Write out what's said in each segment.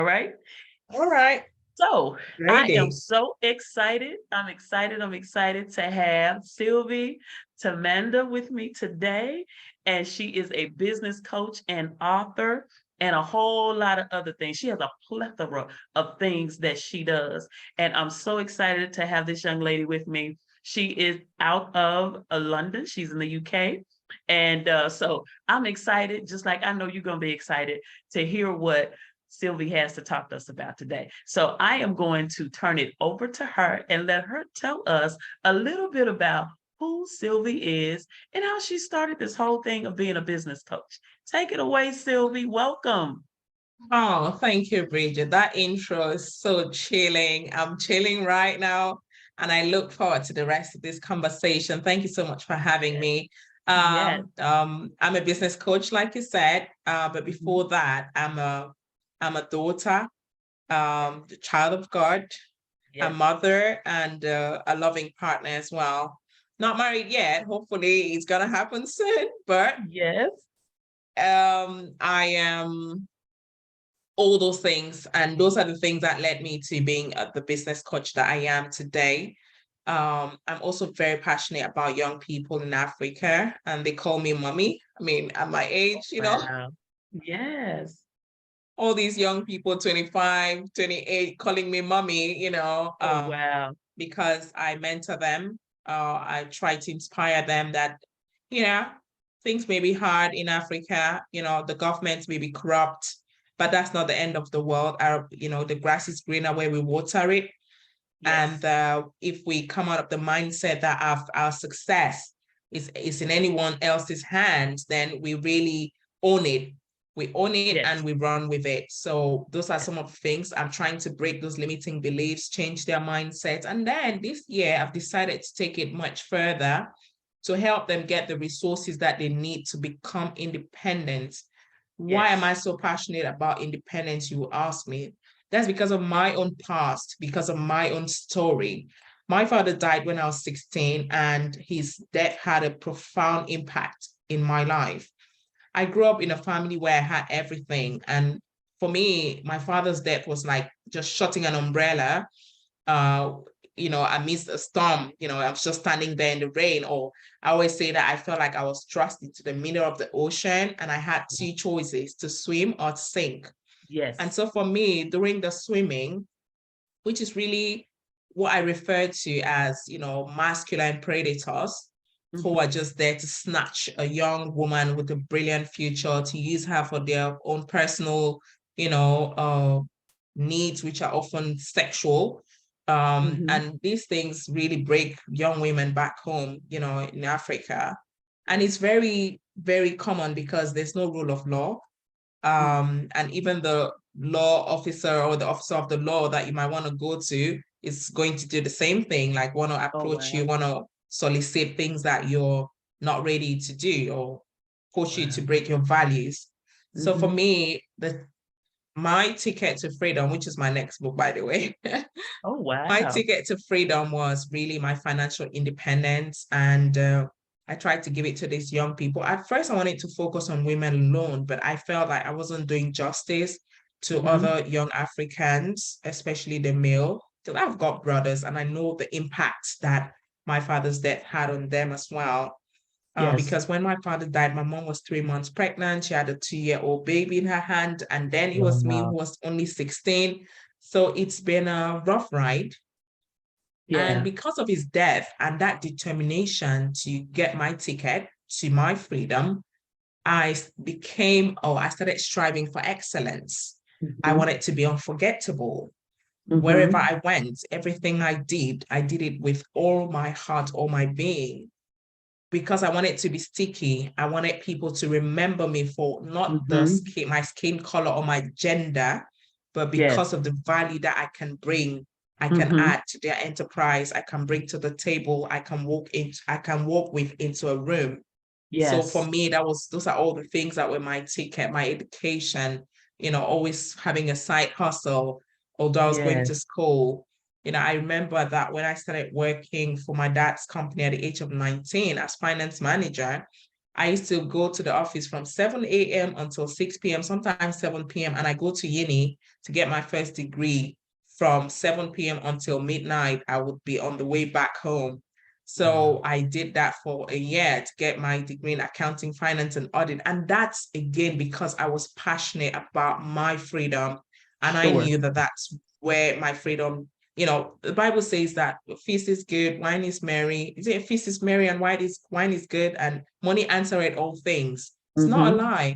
All right. All right. So I am Ready. so excited. I'm excited to have Sylvie Tamanda with me today. And she is a business coach and author and a whole lot of other things. She has a plethora of things that she does. And I'm so excited to have this young lady with me. She is out of London. She's in the UK. And so I'm excited, just like I know you're going to be excited to hear what Sylvie has to talk to us about today. So I am going to turn it over to her and let her tell us a little bit about who Sylvie is and how she started this whole thing of being a business coach. Take it away, Sylvie. Welcome. Oh, thank you, Bridget. That intro is so chilling. I'm chilling right now, and I look forward to the rest of this conversation. Thank you so much for having Yes. me. Yes. I'm a business coach, like you said. But Mhm. before that, I'm a daughter, the child of God, a Yes. mother, and a loving partner as well. Not married yet. Hopefully, it's gonna happen soon. But Yes. I am all those things. And those are the things that led me to being the business coach that I am today. I'm also very passionate about young people in Africa, and they call me mommy. I mean, at my age, Wow. Yes. all these young people, 25, 28, calling me mommy, Oh, wow. because I mentor them. I try to inspire them that, you know, things may be hard in Africa, the government may be corrupt, but that's not the end of the world. The grass is greener where we water it. And Yes. if we come out of the mindset that our success is in anyone else's hands, then we really own it. We own it and Yes. we run with it. So those are Yes. some of the things I'm trying to break those limiting beliefs, change their mindset. And then this year, I've decided to take it much further to help them get the resources that they need to become independent. Why am I Yes. so passionate about independence, you will ask me? That's because of my own past, because of my own story. My father died when I was 16, and his death had a profound impact in my life. I grew up in a family where I had everything. And for me, my father's death was like just shutting an umbrella, uh, amidst a storm. I was just standing there in the rain. Or I always say that I felt like I was thrust into the middle of the ocean, and I had two choices: to swim or to sink. And Yes. so for me, during the swimming, which is really what I refer to as, masculine predators who are Mhm. just there to snatch a young woman with a brilliant future, to use her for their own personal, you know, uh, needs, which are often sexual. Mhm. And these things really break young women back home, in Africa. And it's very, very common because there's no rule of law. Mm. And even the law officer or the officer of the law that you might want to go to is going to do the same thing, like want to Oh, approach you, wow. want to solicit things that you're not ready to do, or push you to Wow. break your values. So for Mhm. me, my ticket to freedom, which is my next book, by the way, Oh, my wow. ticket to freedom was really my financial independence. And I tried to give it to these young people. At first, I wanted to focus on women alone, but I felt like I wasn't doing justice to Mhm. other young Africans, especially the male. So I've got brothers, and I know the impact that my father's death had on them as well. Yes. Because when my father died, my mom was 3 months pregnant. She had a 2-year-old baby in her hand. And then it was me who Wow. was only 16. So it's been a rough ride. And Yeah. because of his death and that determination to get my ticket to my freedom, I started striving for excellence. I Mhm. wanted to be unforgettable. Wherever Mhm. I went, everything I did it with all my heart, all my being, because I wanted to be sticky. I wanted people to remember me for not Mhm. my skin color or my gender, but because Yes. of the value that I can Mhm. add to their enterprise, I can bring to the table, I can walk with into a room. So for Yes. me, those are all the things that were my ticket, my education, always having a side hustle, although I was going to Yes. school. I remember that when I started working for my dad's company at the age of 19 as finance manager, I used to go to the office from 7 a.m. until 6 p.m., sometimes 7 p.m. And I go to uni to get my first degree from 7 p.m. until midnight. I would be on the way back home. Wow. So I did that for a year to get my degree in accounting, finance, and audit. And that's again because I was passionate about my freedom. And I Sure. knew that that's where my freedom, the Bible says that feast is good, wine is merry. Is it feast is merry and wine is good and money answereth all things? It's not a Mm-hmm. lie.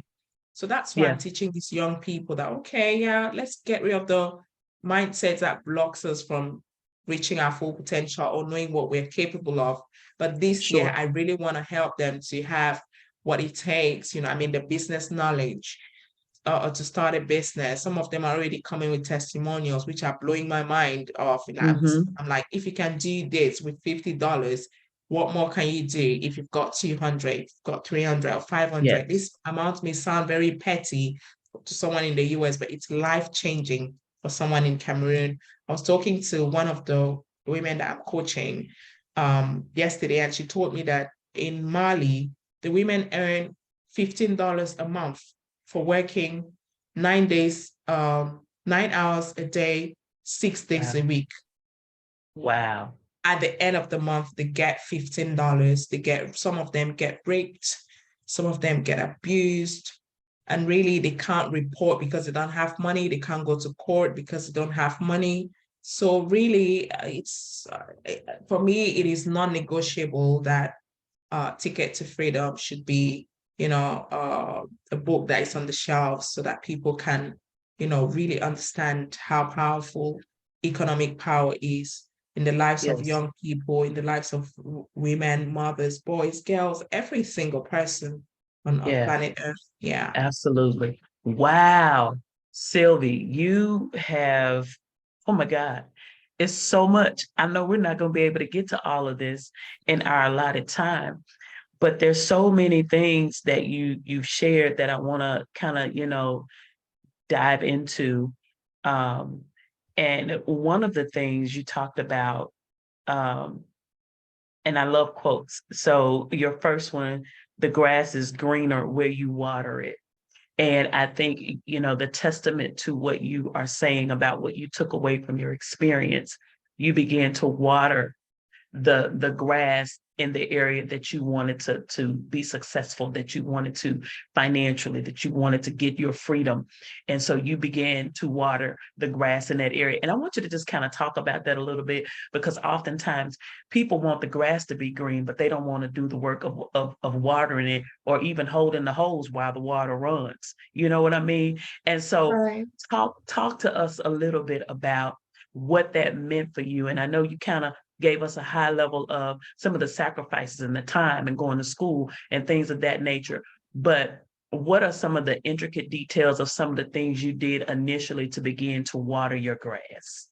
So that's why I'm Yeah. teaching these young people that, okay, yeah, let's get rid of the mindset that blocks us from reaching our full potential or knowing what we're capable of. But this year, Sure. I really want to help them to have what it takes, the business knowledge, or to start a business. Some of them are already coming with testimonials, which are blowing my mind off. And Mm-hmm. I'm like, if you can do this with $50, what more can you do if you've got 200, if you've got 300 or 500? Yes. This amount may sound very petty to someone in the US, but it's life changing for someone in Cameroon. I was talking to one of the women that I'm coaching yesterday, and she told me that in Mali, the women earn $15 a month for working 9 days, 9 hours a day, 6 days Wow. a week. Wow. At the end of the month, they get $15. Some of them get raped, some of them get abused, and really they can't report because they don't have money. They can't go to court because they don't have money. So really, it's for me, it is non-negotiable that Ticket to Freedom should be, a book that is on the shelves so that people can, really understand how powerful economic power is in the lives of Yes. young people, in the lives of women, mothers, boys, girls, every single person on Yeah. planet Earth. Yeah. Absolutely. Wow. Sylvie, you have, oh my God, it's so much. I know we're not going to be able to get to all of this in our allotted time, but there's so many things that you've shared that I want to kind of, dive into. Um, and one of the things you talked about, um, and I love quotes. So your first one, the grass is greener where you water it. And I think, the testament to what you are saying about what you took away from your experience, you began to water the grass in the area that you wanted to be successful, that you wanted to financially, that you wanted to get your freedom. And so you began to water the grass in that area. And I want you to just kind of talk about that a little bit, because oftentimes people want the grass to be green, but they don't want to do the work of watering it or even holding the hose while the water runs. You know what I mean? And so Right. talk to us a little bit about what that meant for you. And I know you kind of gave us a high level of some of the sacrifices and the time and going to school and things of that nature. But what are some of the intricate details of some of the things you did initially to begin to water your grass?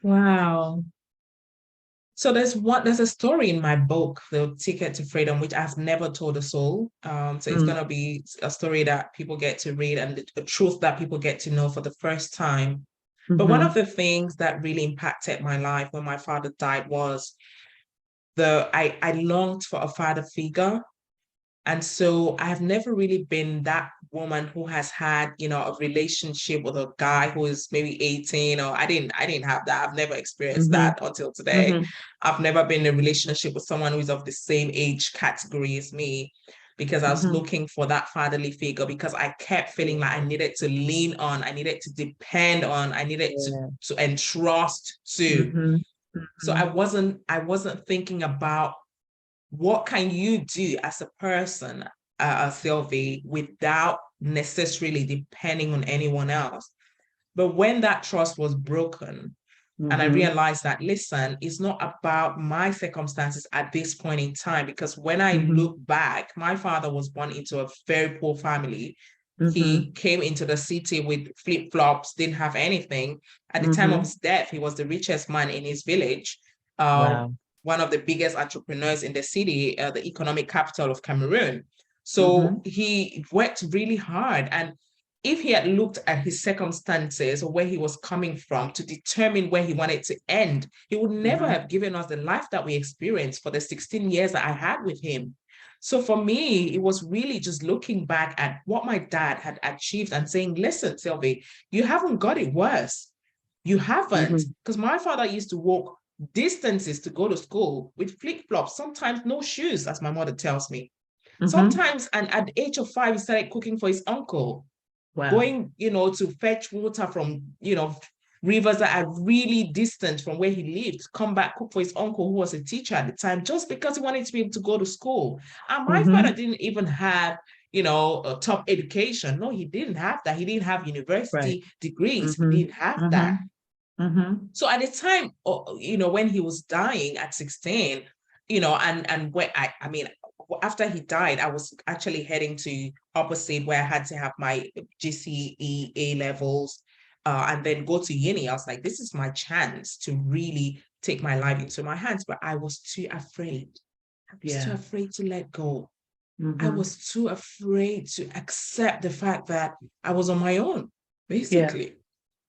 Wow. So there's a story in my book, The Ticket to Freedom, which I've never told a soul. So it's Mm, gonna be a story that people get to read and the truth that people get to know for the first time. But one of mhm, the things that really impacted my life when my father died was I longed for a father figure. And so I have never really been that woman who has had, a relationship with a guy who is maybe 18, or I didn't have that. I've never experienced mhm, that until today. mhm, I've never been in a relationship with someone who is of the same age category as me because I was mhm. looking for that fatherly figure because I kept feeling like I needed to lean on, I needed to depend on, I needed Yeah. to entrust to. Mhm, So mhm. I wasn't thinking about what can you do as a person, Sylvie, without necessarily depending on anyone else? But when that trust was broken, and I Mhm, realized that, listen, it's not about my circumstances at this point in time, because when I mhm, look back, my father was born into a very poor family. He mhm, came into the city with flip-flops, didn't have anything. At the time of mhm. his death, he was the richest man in his village, uh, Wow. one of the biggest entrepreneurs in the city, the economic capital of Cameroon. So Mhm, he worked really hard. And if he had looked at his circumstances or where he was coming from to determine where he wanted to end, he would never mhm. have given us the life that we experienced for the 16 years that I had with him. So for me, it was really just looking back at what my dad had achieved and saying, listen, Sylvie, you haven't got it worse. You haven't. Mhm. Because my father used to walk distances to go to school with flip-flops, sometimes no shoes, as my mother tells me. Mhm. Sometimes, and at the age of 5, he started cooking for his uncle, Wow. going, to fetch water from, rivers that are really distant from where he lived, come back, cook for his uncle who was a teacher at the time, just because he wanted to be able to go to school. And my father Mhm. didn't even have, a top education. No, he didn't have that. He didn't have Right. university degrees. He Mhm. didn't have that. Mhm. Mhm. So at the time, when he was dying at 16, and when I mean, after he died, I was actually heading to opposite where I had to have my GCE A levels, and then go to uni. I was like, this is my chance to really take my life into my hands, but I was too afraid. I was too Yeah. afraid to let go. I Mhm. was too afraid to accept the fact that I was on my own, Yeah. basically.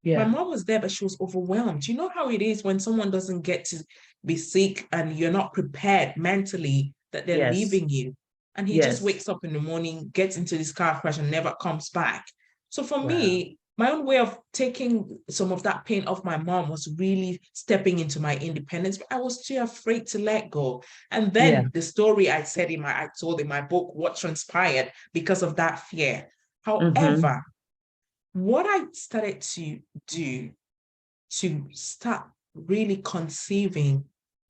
My Yeah. mom was there, but she was overwhelmed. You know how it is when someone doesn't get to be sick and you're not prepared mentally that they're Yes. leaving you. And he just Yes. wakes up in the morning, gets into this car crash, and never comes back. So for Wow. me, my own way of taking some of that pain off my mom was really stepping into my independence. But I was too afraid to let go. And Yeah. then the story I told in my book, what transpired because of that fear. Mhm. However, what I started to do to start really conceiving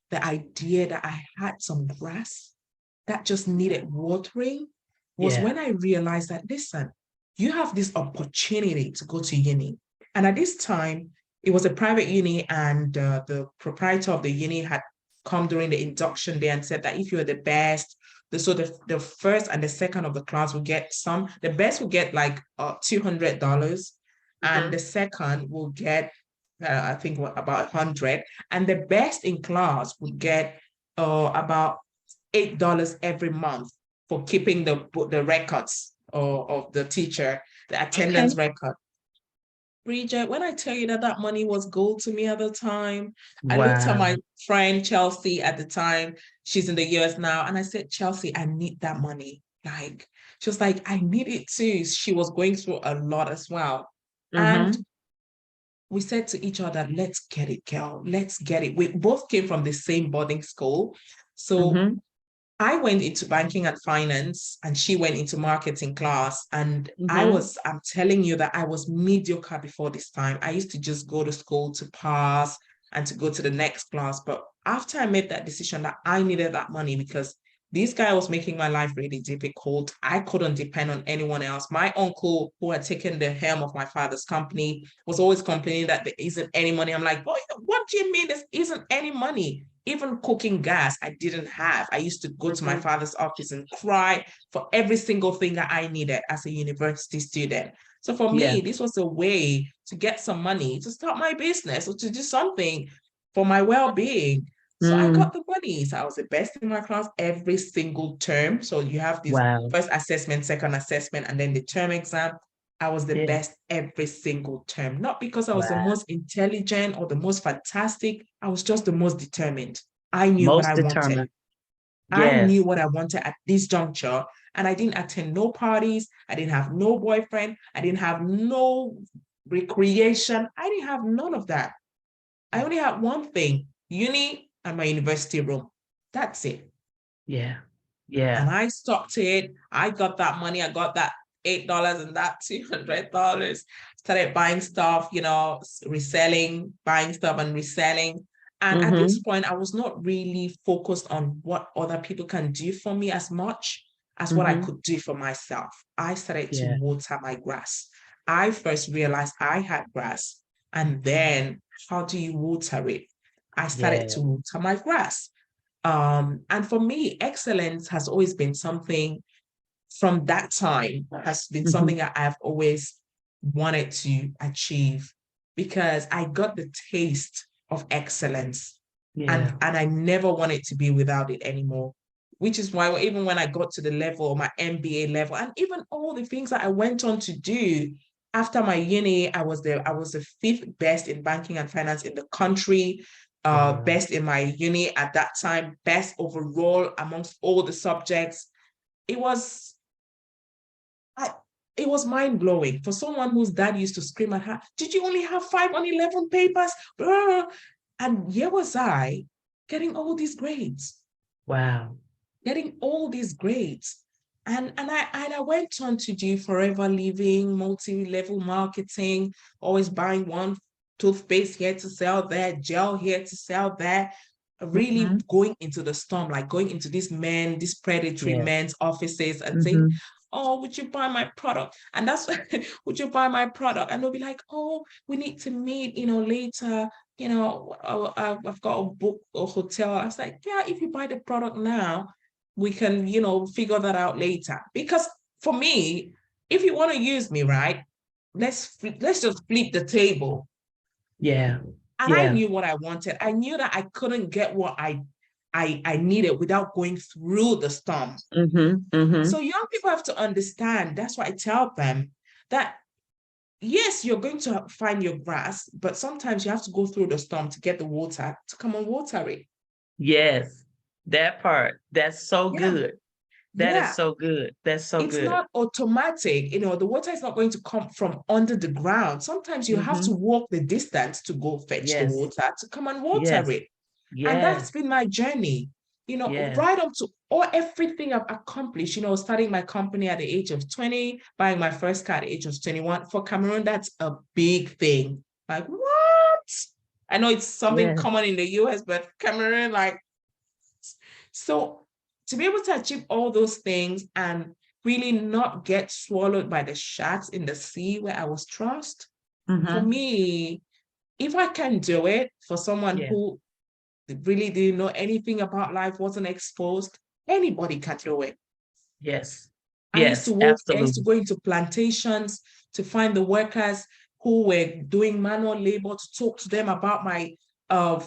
the idea that I had some grass that just needed watering was Yeah. when I realized that, listen, you have this opportunity to go to uni. And at this time, it was a private uni, and the proprietor of the uni had come during the induction day and said that if you're the best, the first and the second of the class will get the best will get like $200, and the Mhm. second will get I think about 100, and the best in class would get about $8 every month for keeping the records of the teacher, the Okay. attendance record. Bridget, when I tell you that that money was gold to me at the time, I looked at my Wow. friend Chelsea at the time. She's in the US now. And I said, Chelsea, I need that money. Like, she was like, I need it too. She was going through a lot as well. And Mhm. we said to each other, let's get it, girl. Let's get it. We both came from the same boarding school. So Mhm. I went into banking and finance, and she went into marketing class. And Mhm. I'm telling you that I was mediocre before this time. I used to just go to school to pass and to go to the next class. But after I made that decision that I needed that money because this guy was making my life really difficult, I couldn't depend on anyone else. My uncle, who had taken the helm of my father's company, was always complaining that there isn't any money. I'm like, boy, what do you mean there isn't any money? Even cooking gas, I didn't have. I used to go to my Mhm. father's office and cry for every single thing that I needed as a university student. So for Yeah. me, this was a way to get some money to start my business or to do something for my well-being. So I got Mm. the money. So I was the best in my class every single term. So you have this Wow. first assessment, second assessment, and then the term exam. I was the Yeah. best every single term, not because I was the Wow. most intelligent or the most fantastic. I was just the most determined. I knew what Most I wanted. determined. I knew Yes. what I wanted at this juncture. And I didn't attend no parties. I didn't have no boyfriend. I didn't have no recreation. I didn't have none of that. I only had one thing, uni and my university room. That's it. Yeah. And Yeah. I stopped it. I got that money. I got that $8 and that $200. Started buying stuff, reselling, buying stuff and reselling. And at this Mhm. point, I was not really focused on what other people can do for me as much as what I Mhm. could do for myself. I started to Yeah. water my grass. I first realized I had grass. And then how do you water it? I started Yeah. to water my grass. And for me, excellence has always been something from that time, has been something Mhm. that I've always wanted to achieve because I got the taste of excellence, and, Yeah. and I never wanted to be without it anymore. Which is why even when I got to the level, my MBA level, and even all the things that I went on to do after my uni, I was the fifth best in banking and finance in the country, Wow. best in my uni at that time, best overall amongst all the subjects. it was I, it was mind blowing for someone whose dad used to scream at her, "Did you only have 5 on 11 papers?" And here was I getting all these grades, Wow. getting all these grades. And I went on to do forever living, multi-level marketing, always buying one toothpaste here to sell there, gel here to sell there, really Mhm. going into the storm, like going into these predatory Yes. men's offices and saying, Mhm. "Oh, would you buy my product?" And that's would you buy my product? And they'll be like, "Oh, we need to meet, later. I've got a book a hotel." I was like, "Yeah, if you buy the product now, we can, figure that out later." Because for me, if you want to use me, right, let's just flip the table. Yeah. And I Yeah. knew what I wanted. I knew that I couldn't get what I needed without going through the storm. Mhm. So Mhm. young people have to understand. That's why I tell them that yes, you're going to find your grass, but sometimes you have to go through the storm to get the water to come and water it. Yes. That part. That's so Yeah, good. That is yeah. so good. That's so It's good. not automatic. The water is not going to come from under the ground. Sometimes you have to Mhm. walk the distance to go fetch the Yes. water to come and water Yes. it. And that's Yes. been my journey, Yes. right up to all everything I've accomplished, starting my company at the age of 20, buying my first car at the age of 21. For Cameroon, that's a big thing. Like, what? I know it's something Yes. common in the US, but Cameroon, like, so to be able to achieve all those things and really not get swallowed by the sharks in the sea where I was tossed, for Mhm. me, if I can do it for someone Yeah. who really didn't know anything about life, wasn't exposed, anybody can do it. Yes. I used to Yes. work, I used to Absolutely. go into plantations to find the workers who were doing manual labor, to talk to them about my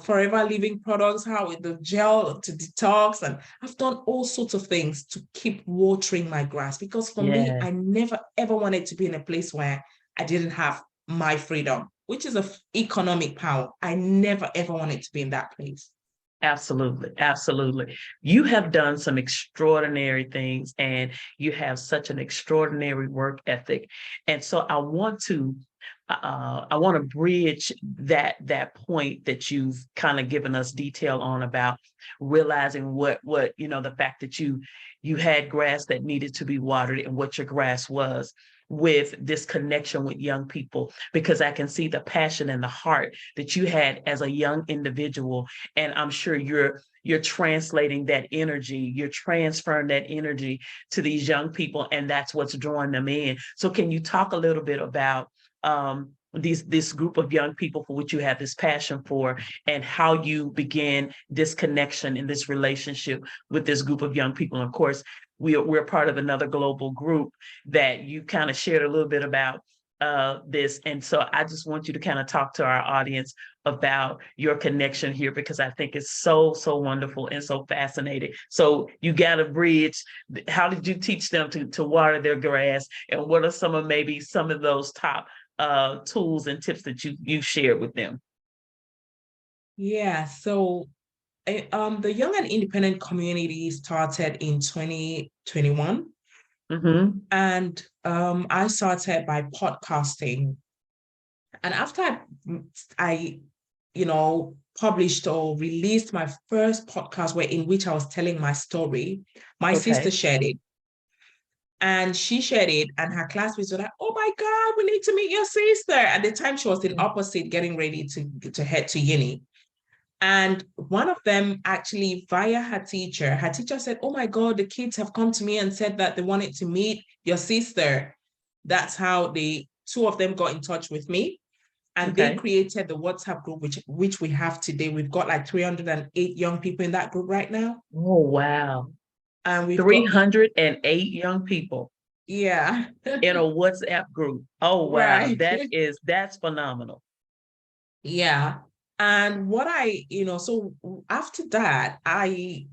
forever living products, how with the gel to detox. And I've done all sorts of things to keep watering my grass, because for me, Yes. I never ever wanted to be in a place where I didn't have my freedom, which is a economic power. I never ever wanted to be in that place. Absolutely, absolutely. You have done some extraordinary things and you have such an extraordinary work ethic. And so I want to bridge that point that you've kind of given us detail on about realizing what the fact that you had grass that needed to be watered and what your grass was, with this connection with young people, because I can see the passion and the heart that you had as a young individual, and I'm sure you're translating that energy, you're transferring that energy to these young people, and that's what's drawing them in. So can you talk a little bit about this group of young people for which you have this passion for, and how you begin this connection in this relationship with this group of young people? And of course, we're part of another global group that you kind of shared a little bit about this. And so I just want you to kind of talk to our audience about your connection here, because I think it's so, so wonderful and so fascinating. So you got a bridge. How did you teach them to water their grass? And what are some of those top tools and tips that you shared with them? Yeah, so the Young and Independent community started in 2021, Mm-hmm. and I started by podcasting. And after I published or released my first podcast, where in which I was telling my story, my sister Okay. shared it. And she shared it, and her classmates were like, "Oh my God, we need to meet your sister." At the time, she was in opposite, getting ready to head to uni. And one of them, actually, via her teacher said, "Oh my God, the kids have come to me and said that they wanted to meet your sister." That's how the two of them got in touch with me. And they Okay. created the WhatsApp group, which we have today. We've got like 308 young people in that group right now. Oh, wow. And we've got, 308 young people yeah, in a WhatsApp group. Oh, wow. right. That's phenomenal. Yeah. And so after that, I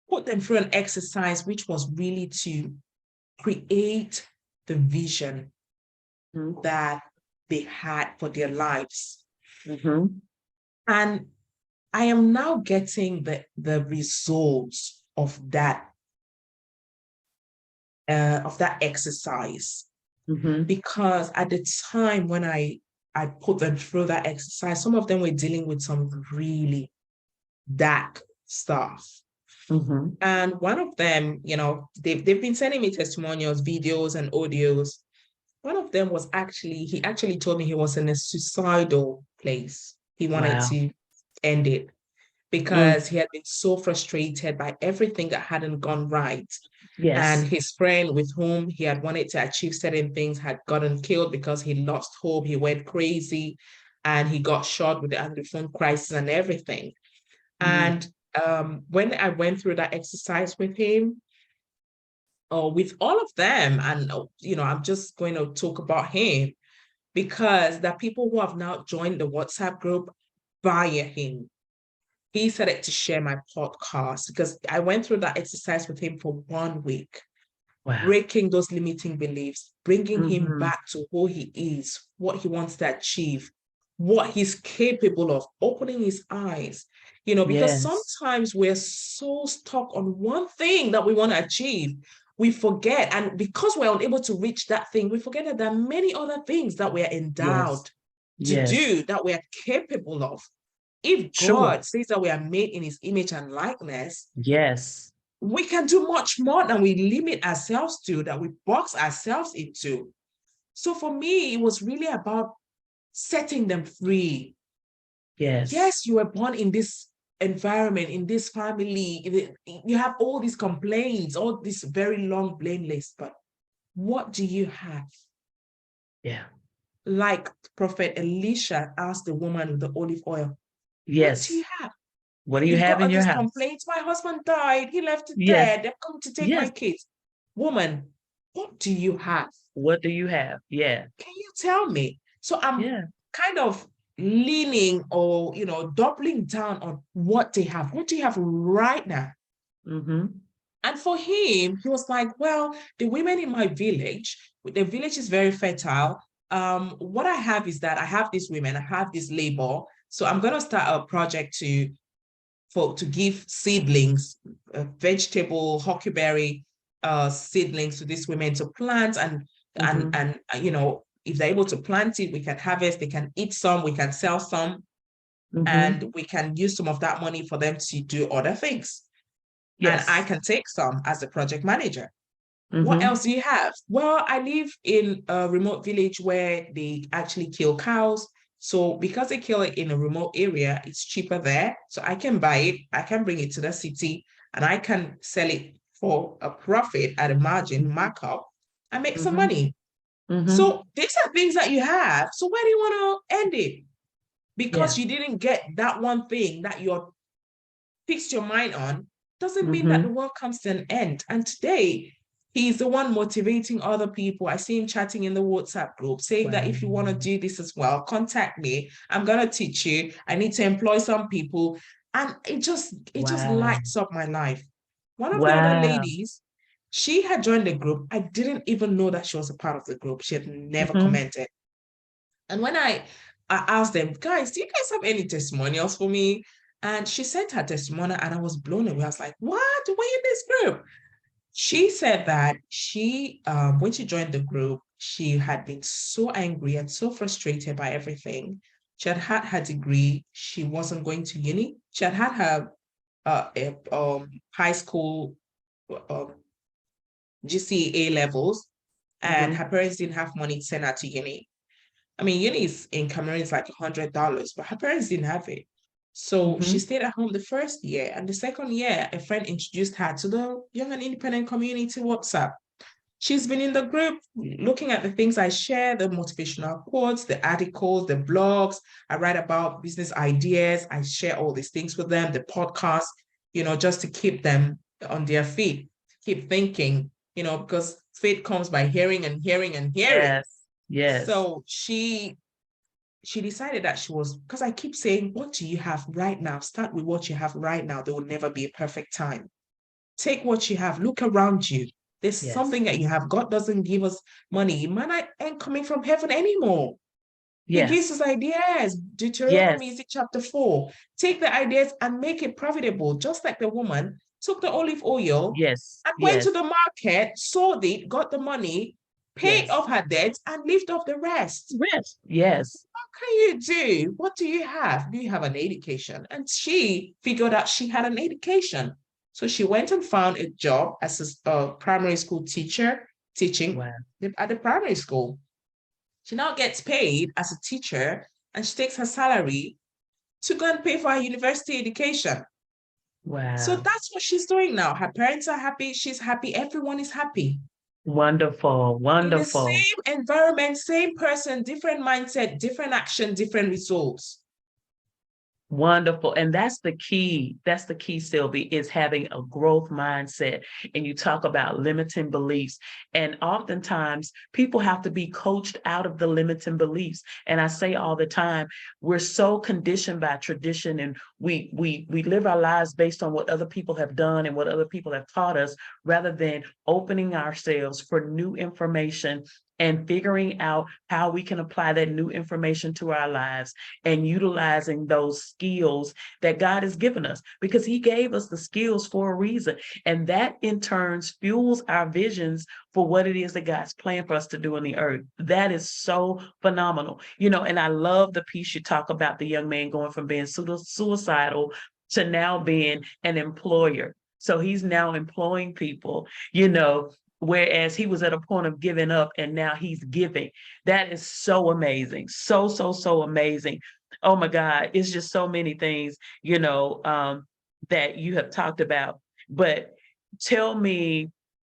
put them through an exercise, which was really to create the vision that they had for their lives. Mm-hmm. And I am now getting the results of that exercise. Because at the time when I put them through that exercise, some of them were dealing with some really dark stuff. And one of them, they've been sending me testimonials, videos, and audios. One of them was he actually told me he was in a suicidal place. He wanted to end it because he had been so frustrated by everything that hadn't gone right. Yes. And his friend with whom he had wanted to achieve certain things had gotten killed because he lost hope. He went crazy and he got shot with the Anglophone crisis and everything. And when I went through that exercise with him, or with all of them, and I'm just going to talk about him because there are people who have now joined the WhatsApp group via him. He started to share my podcast because I went through that exercise with him for 1 week. Wow. Breaking those limiting beliefs, bringing him back to who he is, what he wants to achieve, what he's capable of, opening his eyes, because sometimes we're so stuck on one thing that we want to achieve. We forget, and because we're unable to reach that thing, we forget that there are many other things that we are endowed to do, that we are capable of. If God says that we are made in his image and likeness, we can do much more than we limit ourselves to, that we box ourselves into. So for me, it was really about setting them free. Yes, you were born in this environment, in this family. You have all these complaints, all this very long blame list, but what do you have? Like Prophet Elisha asked the woman with the olive oil, what do you have? What do you have in your house? Complaints. My husband died. He left it dead. They're coming to take my kids. Woman, what do you have? What do you have? Yeah. Can you tell me? So I'm kind of leaning or, doubling down on what they have. What do you have right now? And for him, he was like, well, the women in my village, the village is very fertile. What I have is that I have these women, I have this labor. So I'm going to start a project to give seedlings, vegetable, huckleberry seedlings to these women to plant, and if they're able to plant it, we can harvest, they can eat some, we can sell some, and we can use some of that money for them to do other things. And I can take some as a project manager. What else do you have? Well, I live in a remote village where they actually kill cows. So because they kill it in a remote area, it's cheaper there. So I can buy it, I can bring it to the city, and I can sell it for a profit at a margin markup and make some money. So these are things that you have. So where do you want to end it? Because you didn't get that one thing that you're fixed your mind on, doesn't mean that the world comes to an end. And today, he's the one motivating other people. I see him chatting in the WhatsApp group, saying that if you want to do this as well, contact me. I'm going to teach you. I need to employ some people. And it just lights up my life. One of the other ladies, she had joined the group. I didn't even know that she was a part of the group. She had never commented. And when I asked them, guys, do you guys have any testimonials for me? And she sent her testimonial and I was blown away. I was like, what? Were you in this group? She said that when she joined the group, she had been so angry and so frustrated by everything. She had had her degree. She wasn't going to uni. She had had her high school GCE levels, and her parents didn't have money to send her to uni. I mean, uni in Cameroon is like $100, but her parents didn't have it. So she stayed at home the first year. And the second year, a friend introduced her to the Young and Independent Community WhatsApp. She's been in the group looking at the things I share, the motivational quotes, the articles, the blogs. I write about business ideas. I share all these things with them, the podcast, just to keep them on their feet, keep thinking, because faith comes by hearing and hearing and hearing. Yes. So she decided that because I keep saying, what do you have right now? Start with what you have right now. There will never be a perfect time. Take what you have. Look around you. There's something that you have. God doesn't give us money. Money ain't coming from heaven anymore. He gives us ideas. Deuteronomy chapter 4. Take the ideas and make it profitable. Just like the woman took the olive oil Yes. and went Yes. to the market, sold it, got the money, paid Yes. off her debts, and lived off the rest. Rest. Yes. What can you do? What do you have? Do you have an education? And she figured out she had an education. So she went and found a job as a primary school teacher, teaching Wow. at the primary school. She now gets paid as a teacher and she takes her salary to go and pay for her university education. So Wow. that's what she's doing now. Her parents are happy. She's happy. Everyone is happy. Wonderful. In the Wonderful. same environment, same person, different mindset, different action, different results. Wonderful. And that's the key. That's the key, Sylvie, is having a growth mindset. And you talk about limiting beliefs. And oftentimes people have to be coached out of the limiting beliefs. And I say all the time, we're so conditioned by tradition and we live our lives based on what other people have done and what other people have taught us, rather than opening ourselves for new information and figuring out how we can apply that new information to our lives and utilizing those skills that God has given us, because He gave us the skills for a reason. And that in turn fuels our visions for what it is that God's planned for us to do on the earth. That is so phenomenal. And I love the piece you talk about the young man going from being suicidal to now being an employer. So he's now employing people, whereas he was at a point of giving up and now he's giving. That is so amazing. So, so, so amazing. Oh my God. It's just so many things, that you have talked about. But tell me,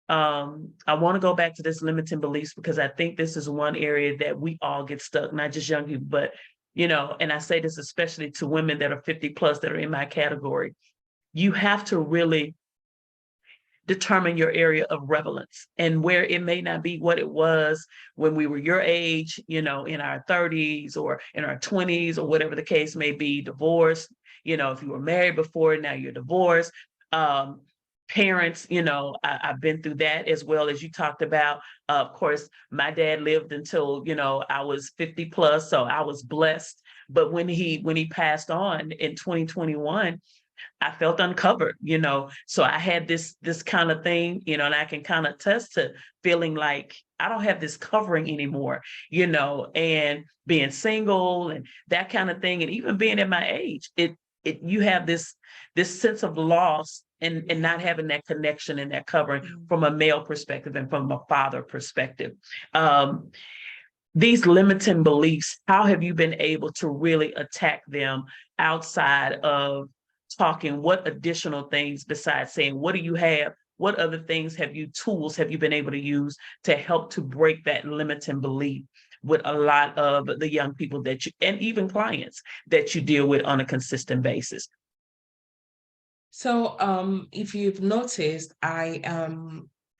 I want to go back to this limiting beliefs, because I think this is one area that we all get stuck, not just young people, but, and I say this especially to women that are 50 plus that are in my category. You have to really determine your area of relevance, and where it may not be what it was when we were your age, in our 30s or in our 20s or whatever the case may be, divorced, if you were married before, now you're divorced. Parents, I've been through that as well, as you talked about. Of course, my dad lived until, I was 50 plus, so I was blessed. But when he passed on in 2021, I felt uncovered, so I had this kind of thing, and I can kind of attest to feeling like I don't have this covering anymore, and being single and that kind of thing, and even being at my age, you have this sense of loss and not having that connection and that covering from a male perspective and from a father perspective. These limiting beliefs, how have you been able to really attack them outside of talking? What additional things besides saying, what do you have? What other things tools have you been able to use to help to break that limiting belief with a lot of the young people and even clients that you deal with on a consistent basis? So if you've noticed, I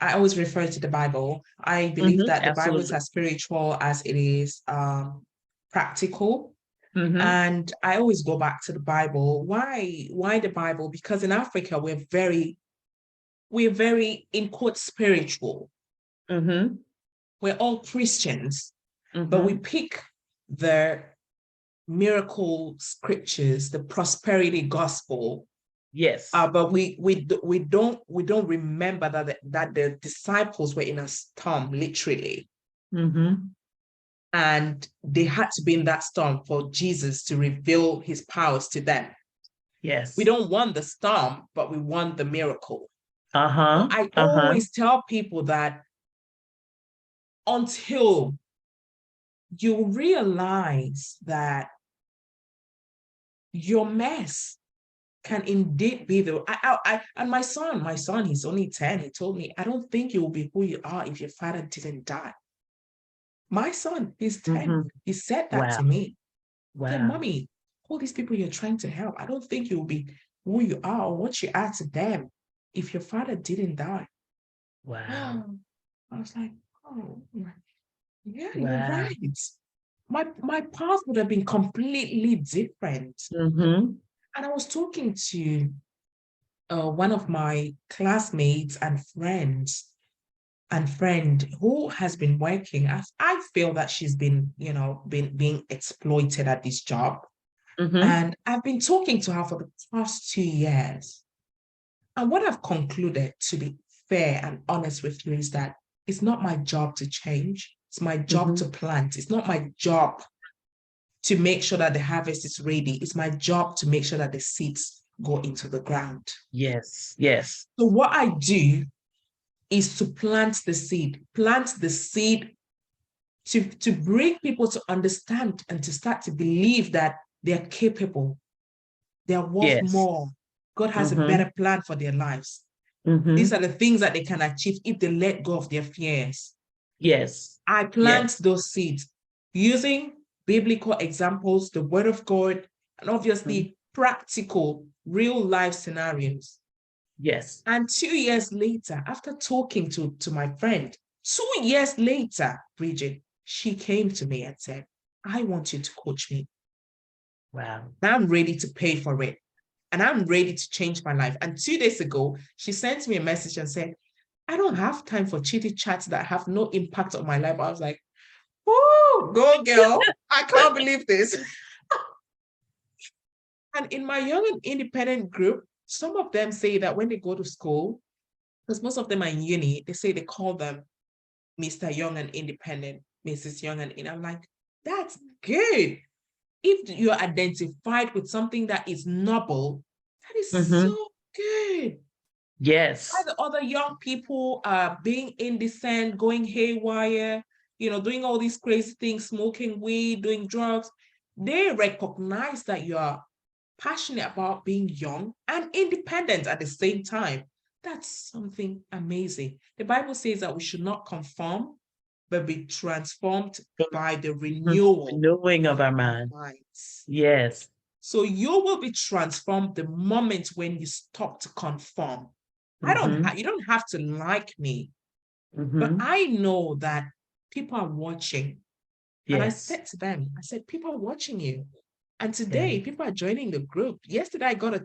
always refer to the Bible. I believe that the Bible is Absolutely. as spiritual as it is practical. Mm-hmm. And I always go back to the Bible. Why the Bible? Because in Africa we're very in quote spiritual. Mm-hmm. We're all Christians, but we Mm-hmm. pick the miracle scriptures, the prosperity gospel. Yes. But we don't remember that the disciples were in a storm, literally, Mm-hmm. and they had to be in that storm for Jesus to reveal His powers to them. We Yes. don't want the storm, but we want the miracle. So Uh-huh. I Uh-huh. always tell people that until you realize that your mess can indeed be and my son, he's only 10. He told me, I don't think you will be who you are if your father didn't die. My son, he's 10. Mm-hmm. He said that Wow. to me. He said, Wow. Mommy, all these people you're trying to help, I don't think you will be who you are or what you are to them if your father didn't die. Wow. I was like, oh, yeah, you're Wow. right. My path would have been completely different. Mm-hmm. And I was talking to one of my classmates and friend who has been working. I feel that she's been, being exploited at this job. Mm-hmm. And I've been talking to her for the past 2 years. And what I've concluded, to be fair and honest with you, is that it's not my job to change. It's my job to Mhm. plant. It's not my job to make sure that the harvest is ready. It's my job to make sure that the seeds go into the ground. Yes. Yes. So what I do is to plant the seed to bring people to understand and to start to believe that they're capable, they're worth Yes. more. God has a Mm-hmm. better plan for their lives. These Mm-hmm. are the things that they can achieve if they let go of their fears. Yes. I plant Yes. those seeds using biblical examples, the word of God, and Mhm. obviously practical, real life scenarios. Yes. And 2 years later, after talking to my friend, 2 years later, Bridget, she came to me and said, I want you to coach me. Wow. I'm ready to pay for it. And I'm ready to change my life. And 2 days ago, she sent me a message and said, I don't have time for chitty chats that have no impact on my life. I was like, oh, go girl. I can't believe this. And in my young and independent group, some of them say that when they go to school, because most of them are in uni, they say they call them Mr. Young and Independent, Mrs. Young and I'm like, that's good. If you're identified with something that is noble, that is Mm-hmm. so good. Why Yes. the other young people are being indecent, going haywire, doing all these crazy things, smoking weed, doing drugs, they recognize that you are passionate about being young and independent at the same time. That's something amazing. The Bible says that we should not conform, but be transformed by the Mhm. renewal Renewing of of our our mind. minds. Yes. So you will be transformed the moment when you stop to conform. Mm-hmm. You don't have to like me, but Mm-hmm. I know that people are watching. And I Yes. said to them, I said, people are watching you. And Yeah. today, people are joining the group. Yesterday, I got a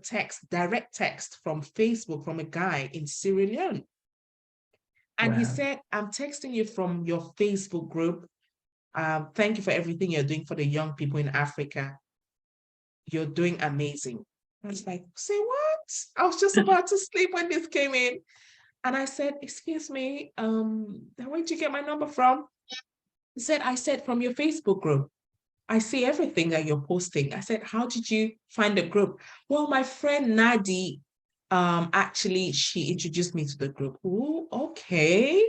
direct text from Facebook from a guy in Sierra Leone. And he Wow. said, I'm texting you from your Facebook group. Thank you for everything you're doing for the young people in Africa. You're doing amazing. I was like, say what? I was just about to sleep when this came in. And I said, excuse me, where did you get my number from? He said, I said from your Facebook group. I see everything that you're posting. I said, how did you find the group? Well, my friend Nadi, actually, she introduced me to the group. Oh, okay.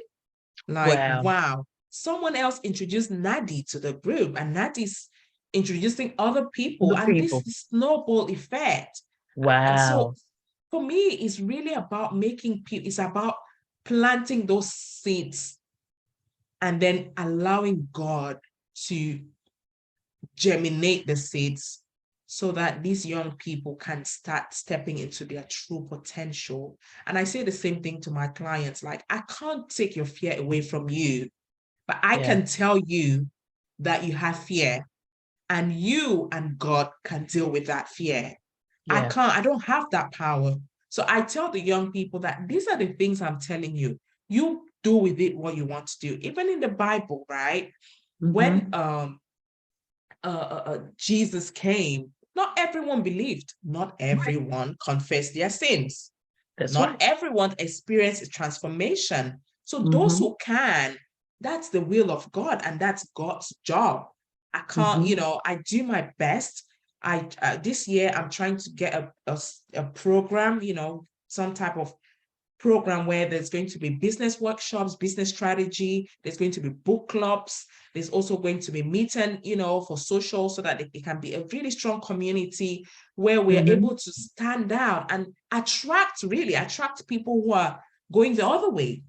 Like, Wow. wow. Someone else introduced Nadi to the group, and Nadi's introducing other people, The and this people. is snowball effect. And so Wow. for me, it's really about making people, it's about planting those seeds and then allowing God to germinate the seeds so that these young people can start stepping into their true potential. And I say the same thing to my clients, like, I can't take your fear away from you, but I Yeah. can tell you that you have fear and you and God can deal with that fear. Yeah. I don't have that power. So I tell the young people that these are the things I'm telling you. You do with it what you want to do. Even in the Bible, right? When Mm-hmm. Jesus came, not everyone believed, not Right. everyone confessed their sins, That's not right. everyone experienced a transformation. So those Mm-hmm. who can, that's the will of God, and that's God's job. I can't, Mm-hmm. I do my best. I this year I'm trying to get a program, some type of program where there's going to be business workshops, business strategy, there's going to be book clubs, there's also going to be meeting, for social so that it can be a really strong community where we're Mm-hmm. able to stand out and really attract people who are going the other way.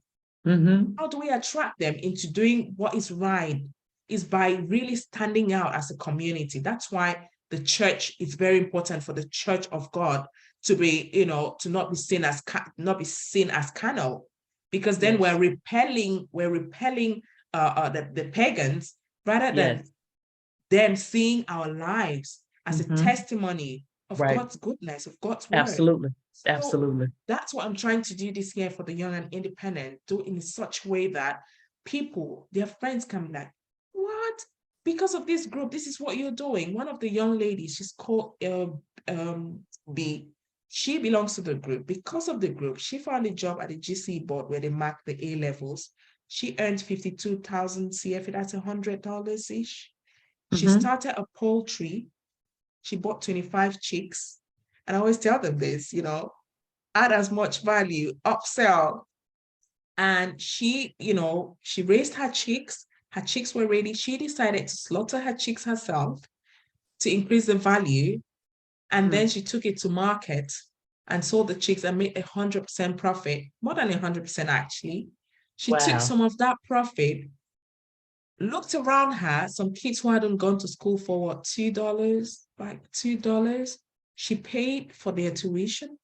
Mm-hmm. How do we attract them into doing what is right? Is by really standing out as a community. That's why the church is very important for the church of God to be, to not be seen as carnal, because then Yes. we're repelling the pagans rather than Yes. them seeing our lives as a Mm-hmm. testimony of Right. God's goodness, of God's word. Absolutely. So Absolutely. that's what I'm trying to do this year for the young and independent, do in such a way that people, their friends can be like, what? Because of this group, this is what you're doing. One of the young ladies, she's called B. She belongs to the group. Because of the group, she found a job at the GC board where they mark the A levels. She earned 52,000 CFA, that's $100 ish. She Mm-hmm. started a poultry. She bought 25 chicks. And I always tell them this, add as much value, upsell. And she raised her chicks. Her chicks were ready. She decided to slaughter her chicks herself to increase the value. And then Mm. she took it to market and sold the chicks and made 100% profit, more than 100% actually. She took Wow. some of that profit, looked around her, some kids who hadn't gone to school for what, $2, like $2. She paid for their tuition,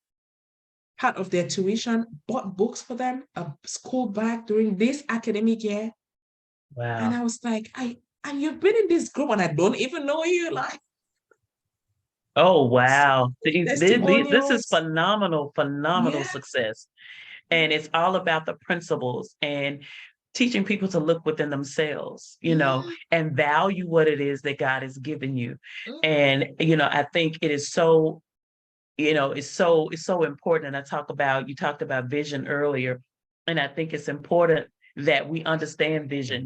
part of their tuition, bought books for them, a school bag during this academic year. And Wow. I was like, and you've been in this group and I don't even know you, like Oh, wow. This is testimonials. phenomenal, phenomenal Yeah. success. And it's all about the principles and teaching people to look within themselves, Mm, and value what it is that God has given you. mm, And, I think it is so, it's so important. And you talked about vision earlier. And I think it's important that we understand vision.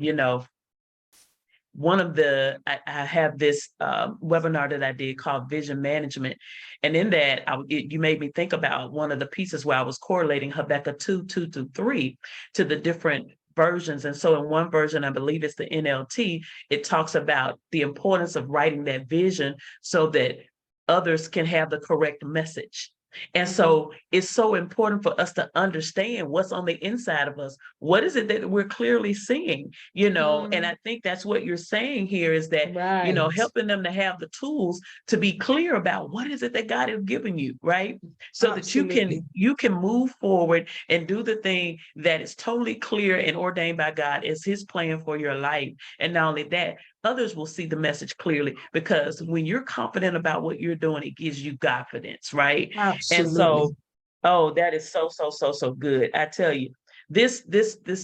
I have this webinar that I did called Vision Management, and in that you made me think about one of the pieces where I was correlating Habakkuk 2:2-3 to the different versions. And so in one version, I believe it's the NLT, it talks about the importance of writing that vision so that others can have the correct message. And mhm, so it's so important for us to understand what's on the inside of us. What is it that we're clearly seeing? And mm. I think that's what you're saying here is that, Right. helping them to have the tools to be clear about what is it that God has given you, right? So that you can Absolutely. you can move forward and do the thing that is totally clear and ordained by God as his plan for your life. And not only that, others will see the message clearly, because when you're confident about what you're doing, it gives you confidence, right? And Absolutely. so, oh, that is so, so, so, so good. I tell you, this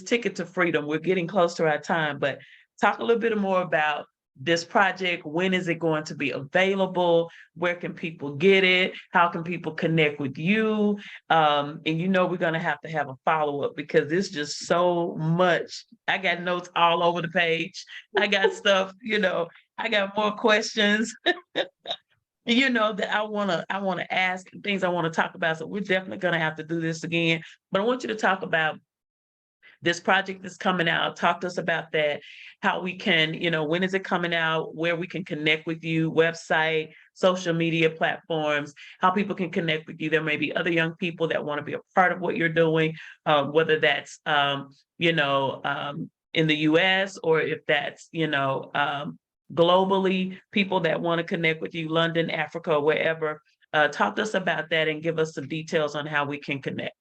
ticket to freedom, we're getting close to our time, but talk a little bit more about this project. When is it going to be available? Where can people get it? How can people connect with you? And we're going to have a follow-up, because it's just so much. I got notes all over the page. I got stuff, I got more questions, that I wanna ask, things I want to talk about. So we're definitely gonna have to do this again. But I want you to talk about this project that's coming out. Talk to us about that, how we can, when is it coming out, where we can connect with you, website, social media platforms, how people can connect with you. There may be other young people that want to be a part of what you're doing, whether that's in the US, or if that's, globally, people that want to connect with you, London, Africa, wherever. Talk to us about that and give us some details on how we can connect.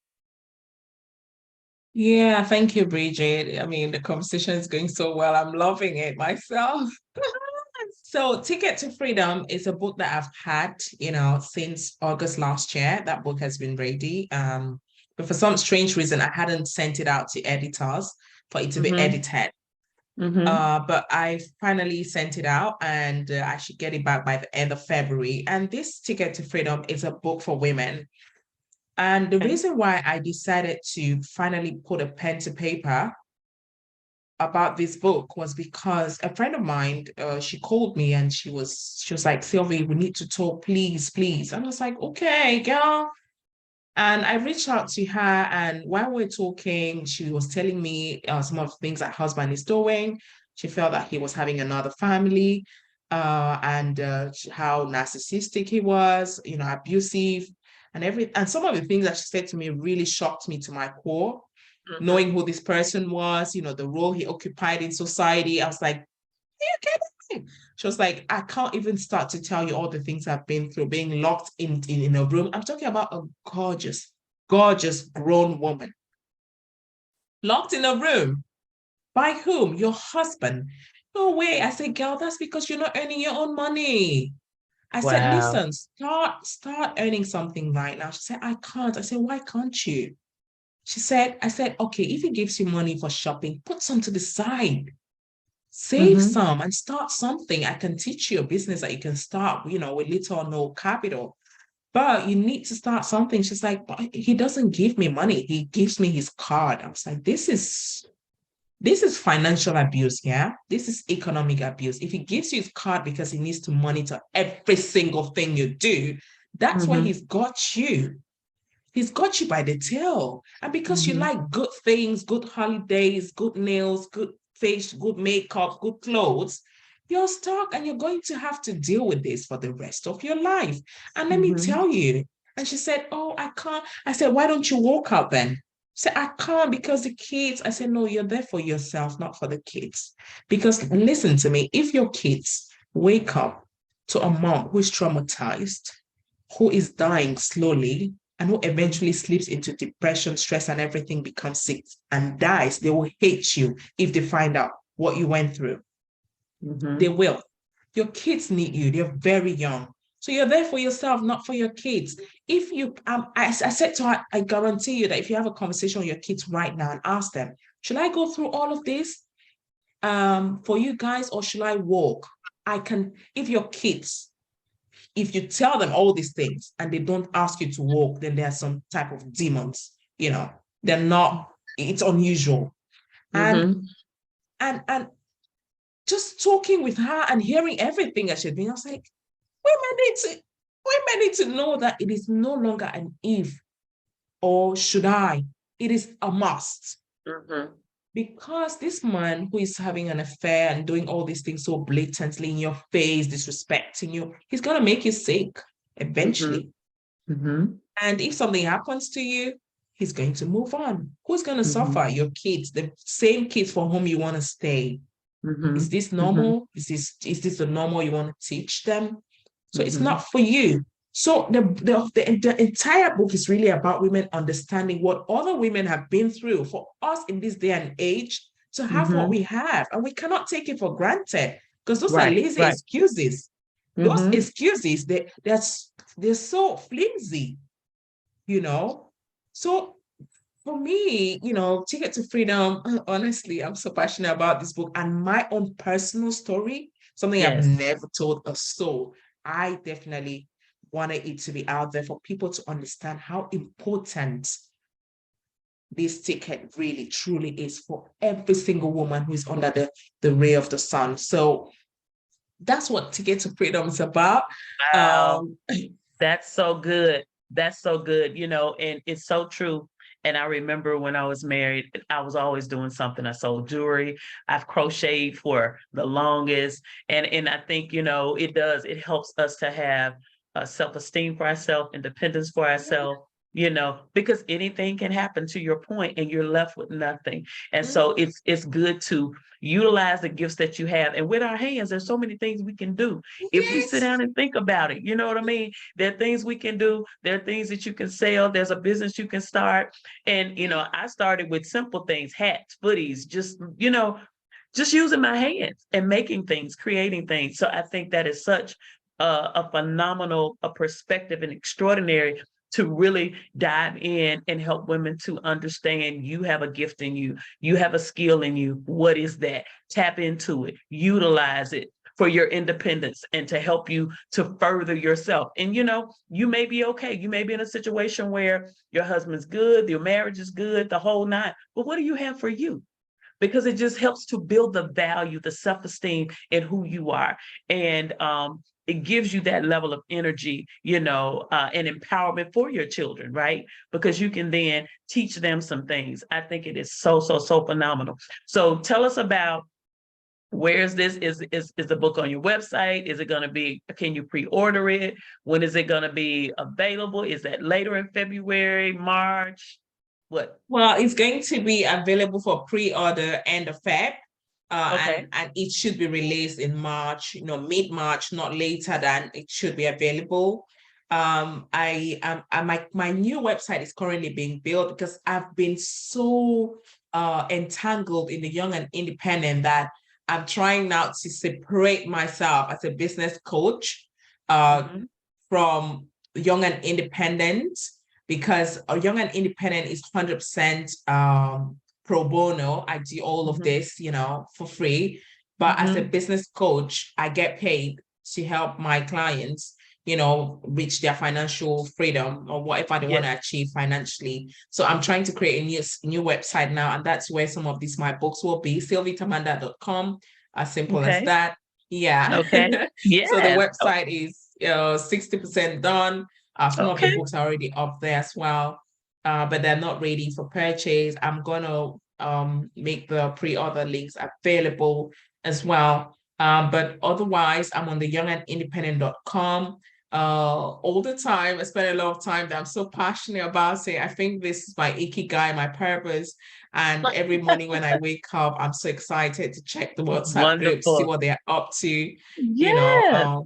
Yeah, thank you, Bridget. I mean, the conversation is going so well. I'm loving it myself. So, Ticket to Freedom is a book that I've had, since August last year. That book has been ready. But for some strange reason, I hadn't sent it out to editors for it to be Mm-hmm. edited. Mm-hmm. But I finally sent it out, and I should get it back by the end of February. And this Ticket to Freedom is a book for women. And the Okay. reason why I decided to finally put a pen to paper about this book was because a friend of mine, she called me and she was like, Sylvie, we need to talk, please, please. And I was like, okay, girl. And I reached out to her, and while we're talking, she was telling me some of the things that husband is doing. She felt that he was having another family, and how narcissistic he was, abusive, and some of the things that she said to me really shocked me to my core. Mm-hmm. Knowing who this person was, the role he occupied in society, I was like, are you kidding me? She was like, I can't even start to tell you all the things I've been through being locked in a room. I'm talking about a gorgeous, gorgeous grown woman locked in a room. By whom? Your husband. No way. I said, girl, that's because you're not earning your own money. I said, Wow. listen, start earning something right now. She said, I can't. I said, why can't you? I said, okay, if he gives you money for shopping, put some to the side. Save Mm-hmm. some and start something. I can teach you a business that you can start, with little or no capital. but you need to start something. She's like, but he doesn't give me money. He gives me his card. I was like, this is financial abuse, yeah? This is economic abuse. If he gives you his card because he needs to monitor every single thing you do, that's why Mm-hmm. he's got you. He's got you by the tail. And because you Mm-hmm. like good things, good holidays, good nails, good face, good makeup, good clothes, you're stuck and you're going to have to deal with this for the rest of your life. And let me Mm-hmm. tell you. And she said, oh, I can't. I said, why don't you walk out then? She said, I can't because the kids. I said, no, you're there for yourself, not for the kids. Because listen to me, if your kids wake up to a mom who is traumatized, who is dying slowly, and who eventually slips into depression, stress, and everything, becomes sick and dies, they will hate you if they find out what you went through. They Mm-hmm. will. Your kids need you. They're very young. So you're there for yourself, not for your kids. If you, I said to her, I guarantee you that if you have a conversation with your kids right now and ask them, should I go through all of this for you guys, or should I walk? I can, if your kids, if you tell them all these things and they don't ask you to walk, then there's some type of demons, they're not, it's unusual. And Mm-hmm. and just talking with her and hearing everything that she's doing, I was like, women need to know that it is no longer an if or should I. It is a must. Mm-hmm. Because this man who is having an affair and doing all these things so blatantly in your face, disrespecting you, he's gonna make you sick Mm-hmm. eventually. Mm-hmm. And if something happens to you, he's going to move on. Who's going to suffer? Mm-hmm. Your kids, the same kids for whom you want to stay. Is Mm-hmm. this Mm-hmm. normal? Is this the normal you want to teach them? So it's Mm-hmm. not for you. So the entire book is really about women understanding what other women have been through for us in this day and age to have what Mm-hmm. we have. And we cannot take it for granted because those are Right. lazy Right. excuses. Those Mm-hmm. excuses, they're so flimsy, you know. So for me, Ticket to Freedom, honestly, I'm so passionate about this book and my own personal story, something I've Yes. never told a soul. I definitely wanted it to be out there for people to understand how important this ticket really truly is for every single woman who is under the ray of the sun. So that's what Ticket to Freedom is about. Wow. Um, That's so good. That's so good, and it's so true. And I remember when I was married, I was always doing something. I sold jewelry. I've crocheted for the longest. And I think, it helps us to have self-esteem for ourselves, independence for ourselves, because anything can happen to your point and you're left with nothing. And so mhm, it's good to utilize the gifts that you have. And with our hands, there's so many things we can do if we sit yes. down and think about it. You know what I mean? There are things we can do. There are things that you can sell. There's a business you can start. And, I started with simple things, hats, footies, just using my hands and making things, creating things. So I think that is such a phenomenal a perspective and extraordinary to really dive in and help women to understand you have a gift in you, you have a skill in you. What is that? Tap into it, utilize it for your independence and to help you to further yourself. And you may be okay. You may be in a situation where your husband's good, your marriage is good, the whole nine. But what do you have for you? Because it just helps to build the value, the self-esteem in who you are. And it gives you that level of energy, and empowerment for your children, right? Because you can then teach them some things. I think it is so, so, so phenomenal. So tell us about where is this? Is the book on your website? Is it going to be, can you pre-order it? When is it going to be available? Is that later in February, March? What? Well, it's going to be available for pre-order end of Feb. Okay. And it should be released in March, mid-March, not later than it should be available. My new website is currently being built because I've been so entangled in the young and independent that I'm trying now to separate myself as a business coach uh, Mhm. from young and independent, because a young and independent is 100% pro bono. I do all of Mhm. this, for free. But as a Mhm. business coach, I get paid to help my clients reach their financial freedom or whatever they want Yes. to achieve financially. So I'm trying to create a new website now, and that's where some of these my books will be. sylvietamanda.com, as simple as Okay. that. Yeah. Okay. So the Yes. website is 60% done. Some of the Okay. books are already up there as well, but they're not ready for purchase. I'm gonna make the pre-order links available as well. But otherwise, I'm on the youngandindependent.com all the time. I spend a lot of time that I'm so passionate about it. I think this is my ikigai, my purpose. And every morning when I wake up, I'm so excited to check the WhatsApp group, see Wonderful. what they're up to. You know, Yes.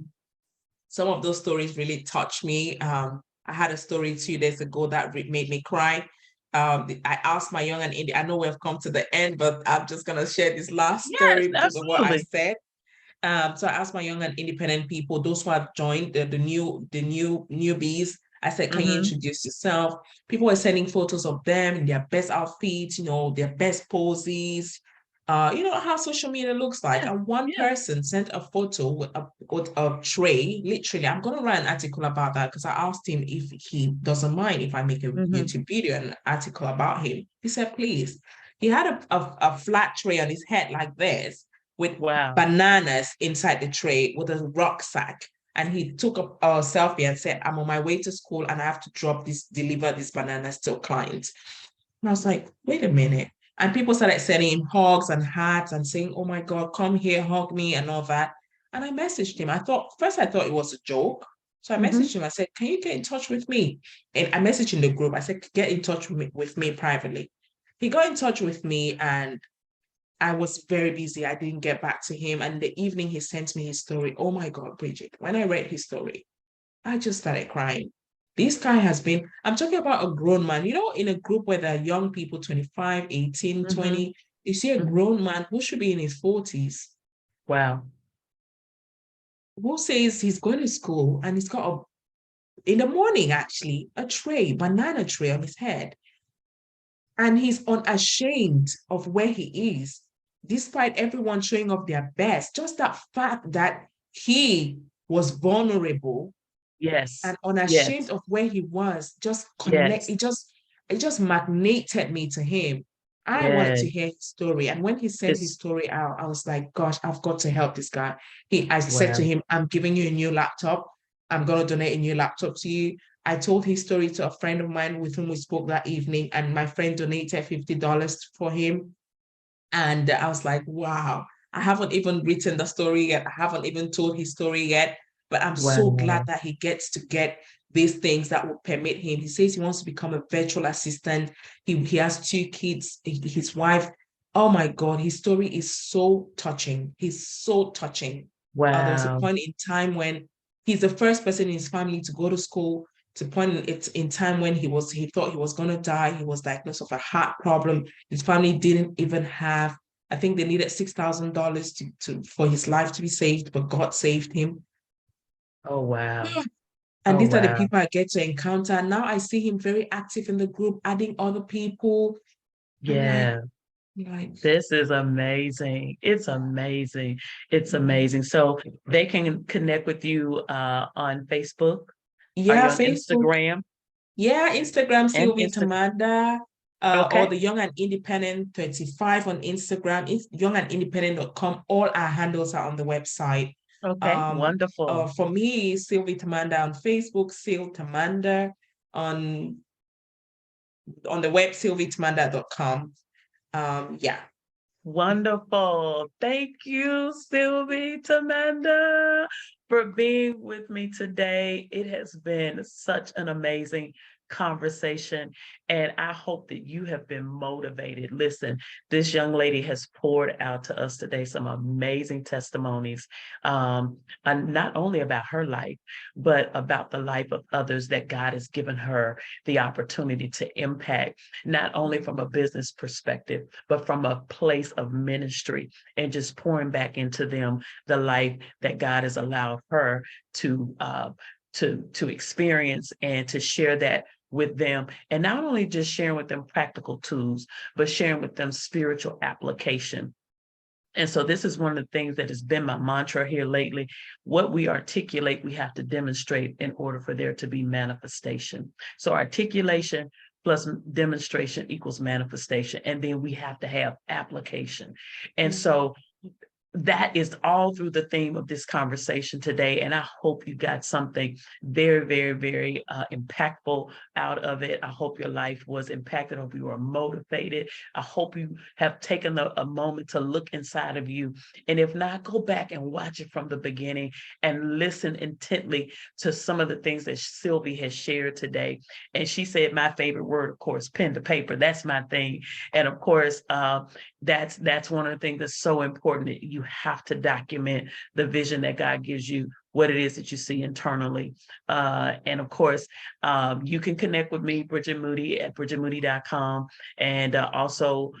some of those stories really touch me. I had a story 2 days ago that made me cry. I asked my young and indie. I know we've come to the end, but I'm just gonna share this last Yes, story because of what I absolutely. said. So I asked my young and independent people, those who have joined the new newbies. I said, can you Hmm. introduce yourself? People were sending photos of them in their best outfits, their best poses. You know how social media looks like. Yes. And one Yes. person sent a photo with a tray. Literally, I'm gonna write an article about that because I asked him if he doesn't mind if I make a Hmm. YouTube video and an article about him. He said, please. He had a flat tray on his head like this with Wow. bananas inside the tray with a rucksack. And he took a selfie and said, I'm on my way to school and I have to deliver these bananas to a client. And I was like, wait a minute. And people started sending him hugs and hearts and saying, oh my God, come here, hug me and all that. And I messaged him. I thought it was a joke. So I Hmm. messaged him. I said, can you get in touch with me? And I messaged in the group. I said, get in touch with me privately. He got in touch with me and I was very busy. I didn't get back to him. And in the evening, he sent me his story. Oh my God, Bridget. When I read his story, I just started crying. This guy has been, I'm talking about a grown man, in a group where there are young people, 25, 18, Hmm. 20. You see a Hmm. grown man who should be in his 40s, Wow. who says he's going to school and he's got in the morning, actually, banana tray on his head. And he's unashamed of where he is, despite everyone showing off their best. Just that fact that he was vulnerable Yes. and unashamed Yes. of where he was, Yes. it just magneted me to him. I wanted Yes. to hear his story. And when he sent his It's story out, I was like, gosh, I've got to help this guy. I said to wow. him, I'm giving you a new laptop. I'm going to donate a new laptop to you. I told his story to a friend of mine with whom we spoke that evening, and my friend donated $50 for him. And I was like, wow, I haven't even written the story yet. I haven't even told his story yet. But I'm so glad Wow. that he gets to get these things that will permit him. He says he wants to become a virtual assistant. He has 2 kids, his wife. Oh my God, his story is so touching. He's so touching. There was a Wow. point in time when he's the first person in his family to go to school, to point in time when he thought he was going to die. He was diagnosed with a heart problem. His family didn't even have, I think they needed $6,000 for his life to be saved, but God saved him. Oh wow. And Oh these are the wow. people I get to encounter. Now I see him very active in the group, adding other people. I'm like, Yeah. like, This is amazing. It's amazing. It's mm. amazing. So they can connect with you on Facebook. Are Yeah, you on Facebook. Instagram Yeah, Instagram, and Sylvie Instagram? Tamanda, or Okay. the Young and Independent 35 on Instagram, youngandindependent.com. All our handles are on the website. Okay. Um, Wonderful. for me, Sylvie Tamanda on Facebook, Syl Tamanda on the web, sylvietamanda.com. Yeah. Wonderful. Thank you, Sylvie Tamanda, for being with me today. It has been such an amazing conversation, and I hope that you have been motivated. Listen, this young lady has poured out to us today some amazing testimonies, and not only about her life, but about the life of others that God has given her the opportunity to impact, not only from a business perspective, but from a place of ministry and just pouring back into them the life that God has allowed her to experience and to share that with them, and not only just sharing with them practical tools, but sharing with them spiritual application And so this is one of the things that has been my mantra here lately. What we articulate, we have to demonstrate in order for there to be manifestation. So articulation plus demonstration equals manifestation. And then we have to have application. And so that is all through the theme of this conversation today. And I hope you got something very, very, very impactful out of it. I hope your life was impacted. I hope you were motivated. I hope you have taken a moment to look inside of you. And if not, go back and watch it from the beginning and listen intently to some of the things that Sylvie has shared today. And she said, my favorite word, of course, pen to paper. That's my thing. And of course, that's one of the things that's so important. You have to document the vision that God gives you, what it is that you see internally. And of course, you can connect with me, Bridget Moody, at bridgetmoody.com. And also,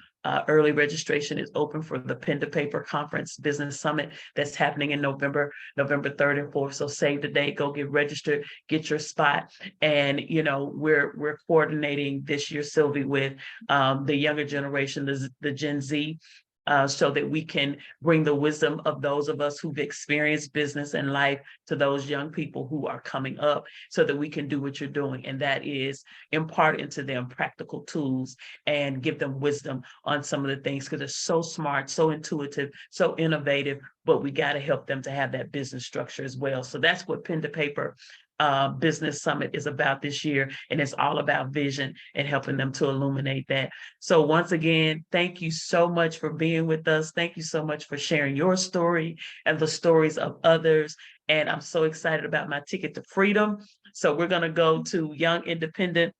early registration is open for the Pen to Paper Conference Business Summit that's happening in November 3rd and 4th. So save the date, go get registered, get your spot. And we're coordinating this year, Sylvie, with the younger generation, the Gen Z, so that we can bring the wisdom of those of us who've experienced business and life to those young people who are coming up, so that we can do what you're doing. And that is impart into them practical tools and give them wisdom on some of the things, because they're so smart, so intuitive, so innovative, but we got to help them to have that business structure as well. So that's what Pen to Paper Business Summit is about this year. And it's all about vision and helping them to illuminate that. So once again, thank you so much for being with us. Thank you so much for sharing your story and the stories of others. And I'm so excited about my ticket to freedom. So we're going to go to youngindependent.com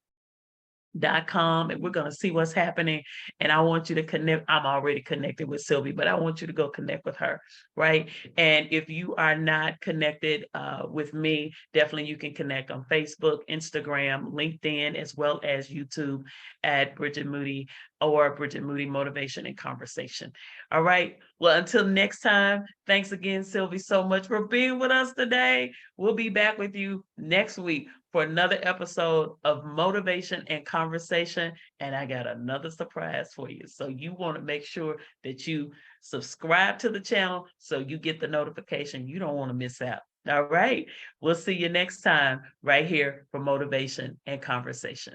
and we're going to see what's happening. And I want you to connect. I'm already connected with Sylvie, but I want you to go connect with her, right? And if you are not connected with me, definitely you can connect on Facebook, Instagram, LinkedIn, as well as YouTube at Bridget Moody or Bridget Moody Motivation and Conversation. All right. Well, until next time, thanks again, Sylvie, so much for being with us today. We'll be back with you next week for another episode of Motivation and Conversation. And I got another surprise for you. So you want to make sure that you subscribe to the channel so you get the notification. You don't want to miss out. All right. We'll see you next time right here for Motivation and Conversation.